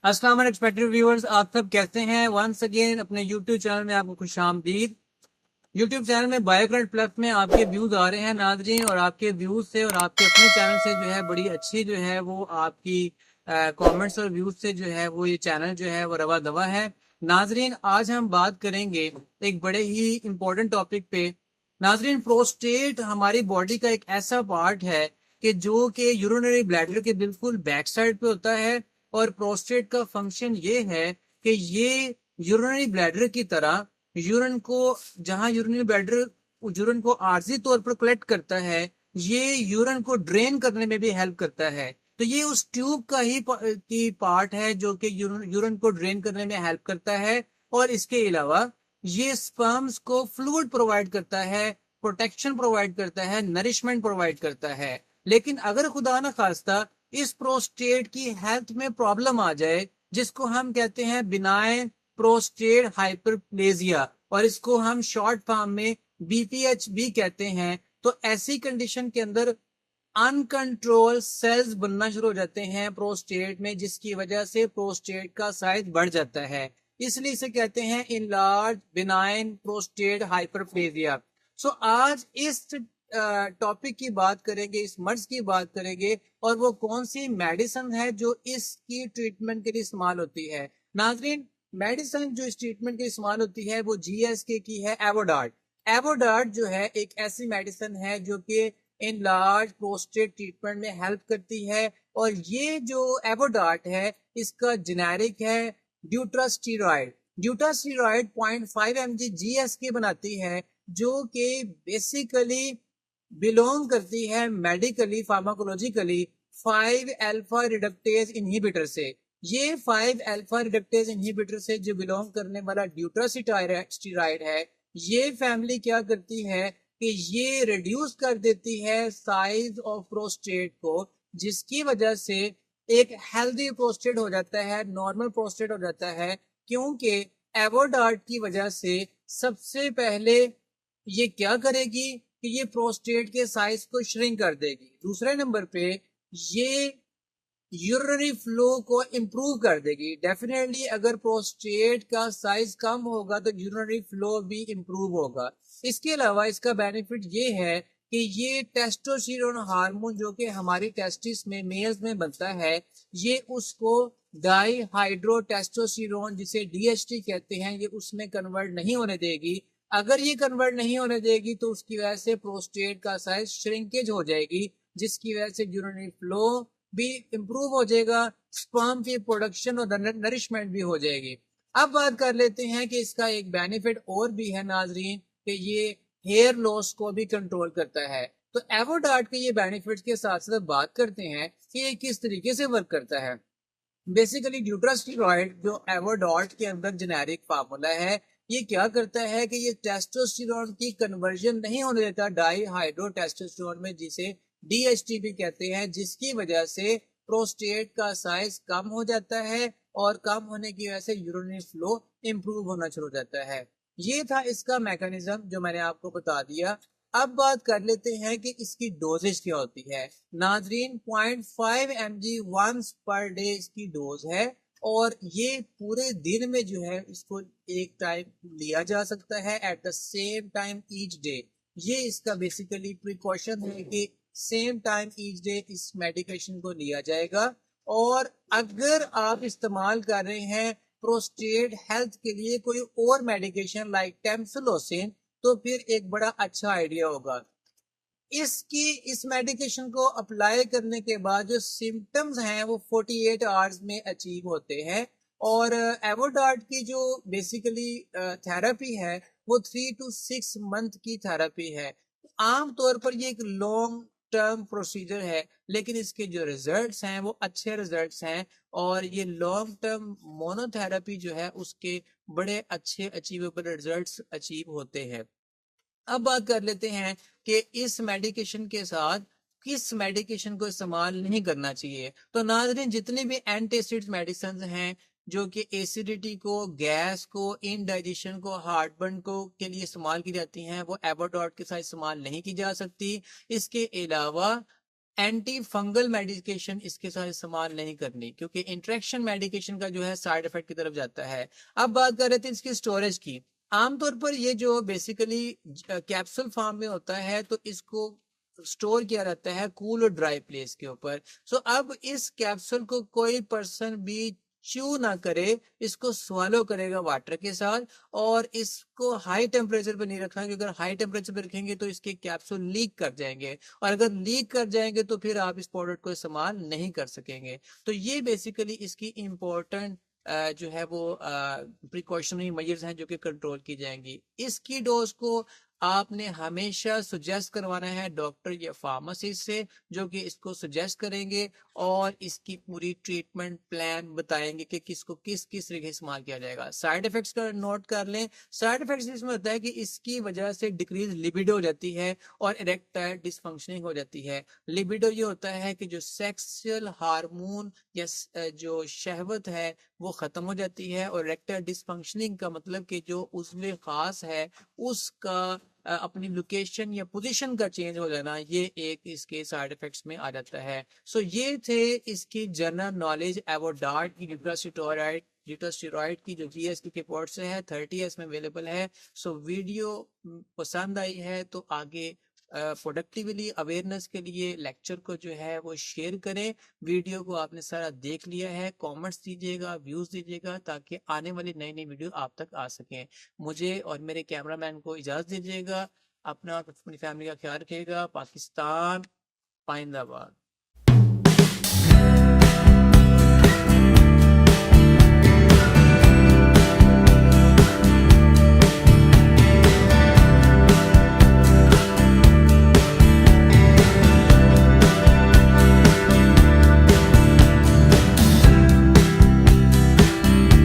अस्सलाम वालेकुम व्यूअर्स, आप सब कैसे हैं। वंस अगेन अपने यूट्यूब चैनल में आपको खुशामदीद। यूट्यूब चैनल में बायोकरेंट प्लस में आपके व्यूज आ रहे हैं नाजरीन, और आपके व्यूज से और आपके अपने चैनल से जो है बड़ी अच्छी जो है वो आपकी कमेंट्स और व्यूज से जो है वो ये चैनल जो है वो रवा दवा है। नाजरीन, आज हम बात करेंगे एक बड़े ही इंपॉर्टेंट टॉपिक पे। नाजरीन, प्रोस्टेट हमारी बॉडी का एक ऐसा पार्ट है कि जो कि यूरिनरी ब्लैडर के बिल्कुल बैक साइड पे होता है। और प्रोस्टेट का फंक्शन ये है कि ये यूरिनरी ब्लैडर की तरह यूरिन को, जहां यूरिनरी ब्लैडर यूरिन को आर्जी तौर पर कलेक्ट करता है, ये यूरिन को ड्रेन करने में भी हेल्प करता है। तो ये उस ट्यूब का ही की पार्ट है जो कि यूरिन को ड्रेन करने में हेल्प करता है। और इसके अलावा ये स्पर्म्स को फ्लूइड प्रोवाइड करता है, प्रोटेक्शन प्रोवाइड करता है, नरिशमेंट प्रोवाइड करता है। लेकिन अगर खुदा ना खास्ता इस प्रोस्टेट की हेल्थ में प्रॉब्लम आ जाए, जिसको हम कहते हैं बिनाइन प्रोस्टेट हाइपरप्लेजिया, और इसको हम शॉर्ट फॉर्म में बीपीएच भी कहते हैं, तो ऐसी कंडीशन के अंदर अनकंट्रोल सेल्स बनना शुरू हो जाते हैं प्रोस्टेट में, जिसकी वजह से प्रोस्टेट का साइज बढ़ जाता है। इसलिए इसे कहते हैं इनलार्ज बिनाइन प्रोस्टेट हाइपरप्लेजिया। सो आज इस टॉपिक की बात करेंगे, इस मर्ज की बात करेंगे, और वो कौन सी मेडिसिन है जो इसकी ट्रीटमेंट के लिए इस्तेमाल होती है। नाजरीन, मेडिसिन जो इस ट्रीटमेंट के लिए इस्तेमाल होती है वो जीएसके की है एवोडार्ट। एवोडार्ट जो है एक ऐसी मेडिसिन है जो कि इन लार्ज प्रोस्टेट ट्रीटमेंट में हेल्प करती है। और ये जो एवोडार्ट है इसका जेनेरिक है ड्यूट्रास्टीरॉइड। ड्यूट्रास्टीरॉइड 0.5 mg जीएसके बनाती है, जो कि बेसिकली बिलोंग करती है medically pharmacologically 5 alpha reductase inhibitor से। ये 5 अल्फा रिडक्टेज इनहिबिटर से जो बिलोंग करने वाला ड्यूट्रास्टीरॉइड है, ये फैमिली क्या करती है कि ये रिड्यूस कर देती है साइज ऑफ प्रोस्टेट को, जिसकी वजह से एक हेल्दी प्रोस्टेट हो जाता है, नॉर्मल प्रोस्टेट हो जाता है। क्योंकि एवोडार्ट की वजह से सबसे पहले ये क्या करेगी कि ये प्रोस्टेट के साइज को श्रिंक कर देगी। दूसरे नंबर पे ये यूरिनरी फ्लो को इंप्रूव कर देगी। डेफिनेटली अगर प्रोस्टेट का साइज कम होगा तो यूरिनरी फ्लो भी इंप्रूव होगा। इसके अलावा इसका बेनिफिट ये है कि ये टेस्टोस्टेरोन हार्मोन जो कि हमारी टेस्टिस में मेल्स में बनता है, ये उसको डाई हाइड्रो टेस्टोस्टेरोन जिसे डीएचटी कहते हैं, ये उसमें कन्वर्ट नहीं होने देगी। अगर ये कन्वर्ट नहीं होने देगी तो उसकी वजह से प्रोस्टेट का साइज श्रिंकेज हो जाएगी, जिसकी वजह से यूरिनरी फ्लो भी इंप्रूव हो जाएगा, स्पर्म की प्रोडक्शन और नरिशमेंट भी हो जाएगी। अब बात कर लेते हैं कि इसका एक बेनिफिट और भी है नाजरीन, कि ये हेयर लॉस को भी कंट्रोल करता है। तो एवोडार्ट के ये बेनिफिट्स के साथ साथ बात करते हैं कि ये किस तरीके से वर्क करता है। बेसिकली ड्यूट्रास्टीरॉइड जो एवोडार्ट के अंदर जेनेरिक फार्मूला है, ये क्या करता है कि ये टेस्टोस्टेरोन की कन्वर्जन नहीं होने देता डाई हाइड्रो टेस्टोस्टेरोन में, जिसे डीएचटी भी कहते हैं, जिसकी वजह से प्रोस्टेट का साइज कम हो जाता है, और कम होने की वजह से यूरिनरी फ्लो इंप्रूव होना शुरू हो जाता है। ये था इसका मैकेनिज्म जो मैंने आपको बता दिया। अब बात कर लेते हैं कि इसकी डोजेज क्या होती है। नाजरीन, 0.5 mg वंस पर डे इसकी डोज है, और ये पूरे दिन में जो है इसको एक टाइम लिया जा सकता है, at the same time each day. ये इसका बेसिकली प्रिकॉशन है कि सेम टाइम ईच डे इस मेडिकेशन को लिया जाएगा। और अगर आप इस्तेमाल कर रहे हैं प्रोस्टेट हेल्थ के लिए कोई और मेडिकेशन लाइक टेम्सुलोसिन, तो फिर एक बड़ा अच्छा आइडिया होगा। इसकी इस मेडिकेशन को अप्लाई करने के बाद जो सिम्टम्स हैं वो 48 आवर्स में अचीव होते हैं। और एवोडार्ट की जो बेसिकली थेरेपी है वो 3 to 6 मंथ की थेरेपी है। आमतौर पर ये एक लॉन्ग टर्म प्रोसीजर है, लेकिन इसके जो रिजल्ट्स हैं वो अच्छे रिजल्ट्स हैं, और ये लॉन्ग टर्म मोनोथेरेपी जो है उसके बड़े अच्छे अचीवेबल रिजल्ट्स अचीव होते हैं। अब बात कर लेते हैं कि इस मेडिकेशन के साथ किस मेडिकेशन को इस्तेमाल नहीं करना चाहिए। तो नाज़रीन, जितने भी एंटासिड मेडिसिन हैं जो कि एसिडिटी को, गैस को, इनडाइजेशन को, हार्टबर्न को के लिए इस्तेमाल की जाती हैं, वो एवोडार्ट के साथ इस्तेमाल नहीं की जा सकती। इसके अलावा एंटी फंगल मेडिकेशन इसके साथ इस्तेमाल नहीं करनी, क्योंकि इंट्रैक्शन मेडिकेशन का जो है साइड इफेक्ट की तरफ जाता है। अब बात कर रहे थे इसकी स्टोरेज की। आमतौर पर ये जो बेसिकली कैप्सूल फॉर्म में होता है तो इसको स्टोर किया रहता है कूल और ड्राई प्लेस के ऊपर। सो अब इस कैप्सूल को कोई पर्सन भी च्यू ना करे, इसको स्वालो करेगा वाटर के साथ, और इसको हाई टेम्परेचर पर नहीं रखना, क्योंकि अगर हाई टेम्परेचर पर रखेंगे तो इसके कैप्सूल लीक कर जाएंगे, और अगर लीक कर जाएंगे तो फिर आप इस प्रोडक्ट को इस्तेमाल नहीं कर सकेंगे। तो ये बेसिकली इसकी इम्पोर्टेंट जो है वो प्रिकॉशनरी मेजर्स हैं जो कि कंट्रोल की जाएंगी। इसकी डोज को आपने हमेशा सुजेस्ट करवाना है डॉक्टर या फार्मासिस्ट से, जो कि इसको सुजेस्ट करेंगे और इसकी पूरी ट्रीटमेंट प्लान बताएंगे कि किसको किस किस तरीके इस्तेमाल किया जाएगा। साइड इफेक्ट्स का नोट कर लें। साइड इफेक्ट्स इसमें होता है कि इसकी वजह से डिक्रीज लिबिडो हो जाती है और इरेक्टाइल डिसफंक्शनिंग हो जाती है। लिबिडो ये होता है कि जो सेक्सुअल हार्मोन या जो शहवत है वो खत्म हो जाती है, और इरेक्टाइल डिसफंक्शनिंग का मतलब कि जो उसमें खास है उसका अपनी लोकेशन या पोजीशन का चेंज हो जाना, ये एक इसके साइड इफेक्ट्स में आ जाता है। सो ये थे इसकी जनरल नॉलेज अबाउट डार्ट की यूट्रोस्टेरॉइड की जो जीएस की रिपोर्ट से है, 30 में अवेलेबल है। सो वीडियो पसंद आई है तो आगे प्रोडक्टिवली अवेयरनेस के लिए लेक्चर को जो है वो शेयर करें। वीडियो को आपने सारा देख लिया है, कमेंट्स दीजिएगा, व्यूज दीजिएगा, ताकि आने वाली नई नई वीडियो आप तक आ सकें। मुझे और मेरे कैमरामैन को इजाजत दीजिएगा। अपना और अपनी फैमिली का ख्याल रखिएगा। पाकिस्तान पाइंदाबाद।